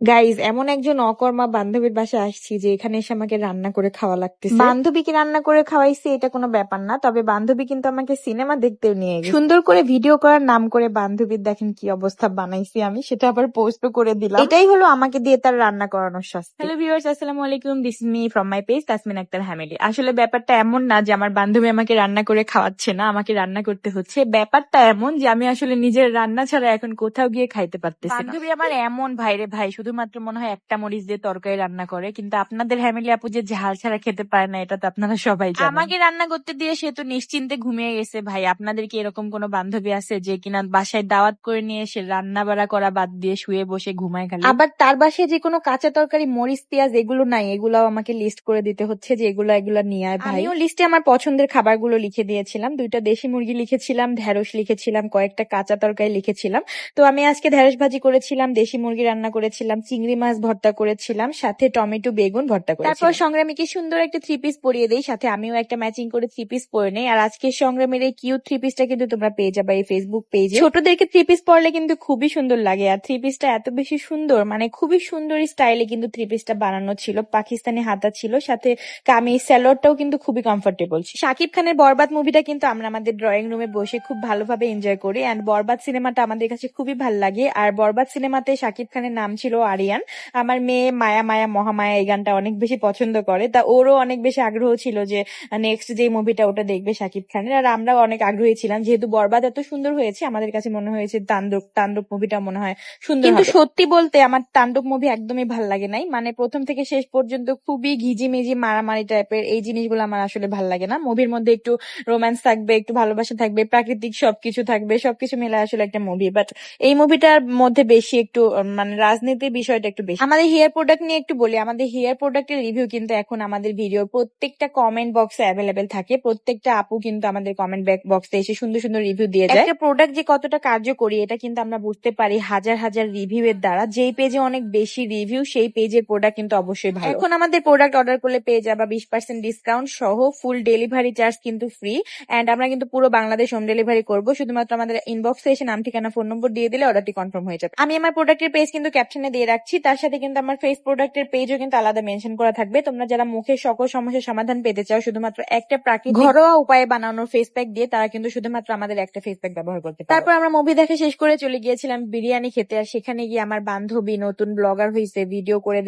Guys এমন একজন অকর্মা বান্ধবীর বাসায় আসছি যে এখানে এসে আমাকে রান্না করে খাওয়া লাগতেছে। বান্ধবীকে রান্না করে খাওয়াইছি এটা কোনো ব্যাপার না, তবে বান্ধবী কিন্তু আমাকে সিনেমা দেখতেও নিয়ে গেছে। সুন্দর করে ভিডিও করার নাম করে বান্ধবীর দেখেন কি অবস্থা বানাইছি আমি, সেটা আবার পোস্টও করে দিলাম। এটাই হলো আমাকে দিয়ে তার রান্না করানোর শাস্তি। হ্যালো ভিউয়ার্স, আসসালামু আলাইকুম, this is me from my page Tasmin Akhtar হ্যামিলি। আসলে ব্যাপারটা এমন না যে আমার বান্ধবী আমাকে রান্না করে খাওয়াচ্ছে না, আমাকে রান্না করতে হচ্ছে। ব্যাপারটা এমন যে আমি আসলে নিজের রান্না ছাড়া এখন কোথাও গিয়ে খাইতে পারতেছি না। বান্ধবী আমার এমন ভাইরে ভাই, শুধুমাত্র মনে হয় একটা মরিচ দিয়ে তরকারি রান্না করে, কিন্তু আপনাদের ফ্যামিলি আপু যে ঝাল ছাড়া খেতে পারে না এটা তো আপনারা সবাই জানেন। আমাকে রান্না করতে দিয়ে সে তো নিশ্চিন্তে ঘুমিয়ে গেছে। ভাই আপনাদের কি এরকম কোনো বান্ধবী আছে যে কিনা বাসায় দাওয়াত করে নিয়ে এসে রান্না বাড়া করা বাদ দিয়ে শুয়ে বসে ঘুমায় খালি? আবার তার বাসায় যে কোনো কাঁচা তরকারি মরিচ পেঁয়াজ এগুলো নাই, এগুলাও আমাকে লিস্ট করে দিতে হচ্ছে যে এগুলা নিয়ে আয় ভাই। আমিও লিস্টে আমার পছন্দের খাবারগুলো লিখে দিয়েছিলাম, 2টা দেশি মুরগি লিখেছিলাম, ঢেঁড়স লিখেছিলাম, কয়েকটা কাঁচা তরকারি লিখেছিলাম। তো আমি আজকে ঢেঁড়স ভাজি করেছিলাম, দেশি মুরগি রান্না করেছিলাম, চিংড়ি মাছ ভর্তা করেছিলাম, সাথে টমেটো বেগুন ভর্তা করেছিলাম। তারপর সংগ্রামীকে সুন্দর একটা 3 পিস পরিয়ে দেই, সাথে আমিও একটা ম্যাচিং করে 3 পিস পরে নেই। আর আজকে সংগ্রামের এই কিউট 3 পিসটা কিন্তু তোমরা পেয়ে যাবে এই ফেসবুক পেজে। ছোটদেরকে 3 পিস পরলে কিন্তু খুবই সুন্দর লাগে, আর 3 পিসটা এত বেশি সুন্দর, মানে খুবই সুন্দর স্টাইলে কিন্তু 3 পিসটা বানানো ছিল। পাকিস্তানি হাতা ছিল, সাথে কামিজ স্যালোয়ারটাও কিন্তু খুবই কমফোর্টেবল। শাকিব খানের বরবাদ মুভিটা কিন্তু আমরা আমাদের ড্রয়িং রুমে বসে খুব ভালোভাবে এনজয় করি, এন্ড বরবাদ সিনেমাটা আমাদের কাছে খুবই ভালো লাগে। আর বরবাদ সিনেমাতে শাকিব খানের নাম ছিল আরিয়ান। আমার মেয়ে মায়া মায়া মহামায়া এই গানটা অনেক বেশি পছন্দ করে, তা ওরও অনেক বেশি আগ্রহ ছিল যে নেক্সট যে মুভিটা ওটা দেখবে শাকিব খানের। আর আমরাও অনেক আগ্রহী ছিলাম, যেহেতু বরবাদ এত সুন্দর হয়েছে আমাদের কাছে মনে হয়েছে তাণ্ডব তাণ্ডব মুভিটা মনে হয় সুন্দর। কিন্তু সত্যি বলতে আমার তাণ্ডব মুভি একদমই ভাল লাগে নাই, মানে প্রথম থেকে শেষ পর্যন্ত খুবই ঘিজিমিজি মারামারি টাইপের, এই জিনিসগুলো আমার আসলে ভাল লাগে না। মুভির মধ্যে একটু রোম্যান্স থাকবে, একটু ভালোবাসা থাকবে, প্রাকৃতিক সবকিছু থাকবে, সবকিছু মিলে আসলে একটা মুভি। বাট এই মুভিটার মধ্যে বেশি একটু মানে রাজনীতির বিষয়টা একটু বেশি। আমাদের হেয়ার প্রোডাক্ট নিয়ে একটু বলি, আমাদের হেয়ার প্রোডাক্টের রিভিউ কিন্তু এখন আমাদের ভিডিওর প্রত্যেকটা কমেন্ট বক্সে অ্যাভেলেবেল থাকে। প্রত্যেকটা আপু কিন্তু আমাদের কমেন্ট বক্সে এসে সুন্দর সুন্দর রিভিউ দিয়ে যায়। একটা প্রোডাক্ট যে কতটা কার্যকরী এটা কিন্তু আমরা বুঝতে পারি হাজার হাজার রিভিউ এর দ্বারা। যেই পেজে অনেক বেশি রিভিউ সেই পেজের প্রোডাক্ট কিন্তু অবশ্যই ভালো। এখন আমাদের প্রোডাক্ট অর্ডার করলে পেয়ে যাবা 20% ডিসকাউন্ট সহ, ফুল ডেলিভারি চার্জ কিন্তু ফ্রি, এন্ড আমরা কিন্তু পুরো বাংলাদেশ হোম ডেলিভারি করবো। শুধুমাত্র আমাদের ইনবক্সে এসে নাম ঠিকানা ফোন নম্বর দিয়ে দিলে অর্ডারটি কনফার্ম হয়ে যাবে। আমি আমার প্রোডাক্টের পেজ কিন্তু ক্যাপশনে দিয়ে রাখছি, তার সাথে কিন্তু আমার ফেস প্রোডাক্টের পেজও কিন্তু আলাদা মেনশন করা থাকবে। তোমরা যারা মুখের সকল সমস্যার সমাধান পেতে চাও শুধুমাত্র একটা প্রাকৃতিক ঘরোয়া উপায়ে বানানো ফেস প্যাক দিয়ে, তারা কিন্তু শুধুমাত্র আমাদের একটা ফেস প্যাক ব্যবহার করতে পারো। তারপর আমরা মুভি দেখে শেষ করে চলে গিয়েছিলাম বিরিয়ানি খেতে, আর সেখানে গিয়ে আমার বান্ধবী নতুন ব্লগার হয়েছে, ভিডিও করে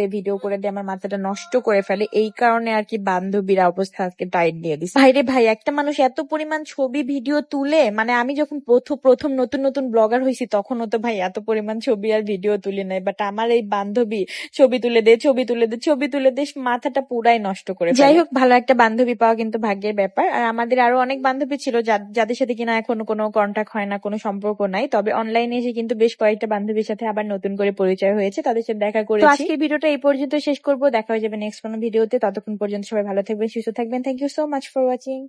দে আমার মাথাটা নষ্ট করে ফেলে। এই কারণে আর কি বান্ধবীর অবস্থা আজকে টাইট দিয়ে দিচ্ছে। ভাইরে ভাই, একটা মানুষ এত পরিমাণ ছবি ভিডিও তুলে, মানে আমি যখন প্রথম নতুন নতুন ব্লগার হয়েছি তখনও তো ভাই এত পরিমাণ ছবি আর ভিডিও তুলে নাই, বাট আমার এই বান্ধবী ছবি তুলে দে মাথাটা পুরাই নষ্ট করে ফেলে। যাই হোক, ভালো একটা বান্ধবী পাওয়া কিন্তু ভাগ্যের ব্যাপার। আর আমাদের আরো অনেক বান্ধবী ছিল যাদের সাথে কিনা এখনো কোনো কন্টাক্ট হয় না, কোনো সম্পর্ক নাই, তবে অনলাইনে এসে কিন্তু বেশ কয়েকটা বান্ধবীর সাথে আবার নতুন করে পরিচয় হয়েছে, তাদের সাথে দেখা করেছি। আজকের ভিডিওটা এই পর্যন্ত শেষ করবো, দেখা হয়ে যাবে নেক্সট কোনো ভিডিওতে। ততক্ষণ পর্যন্ত সবাই ভালো থাকবেন, সুস্থ থাকবেন। Thank you so much for watching.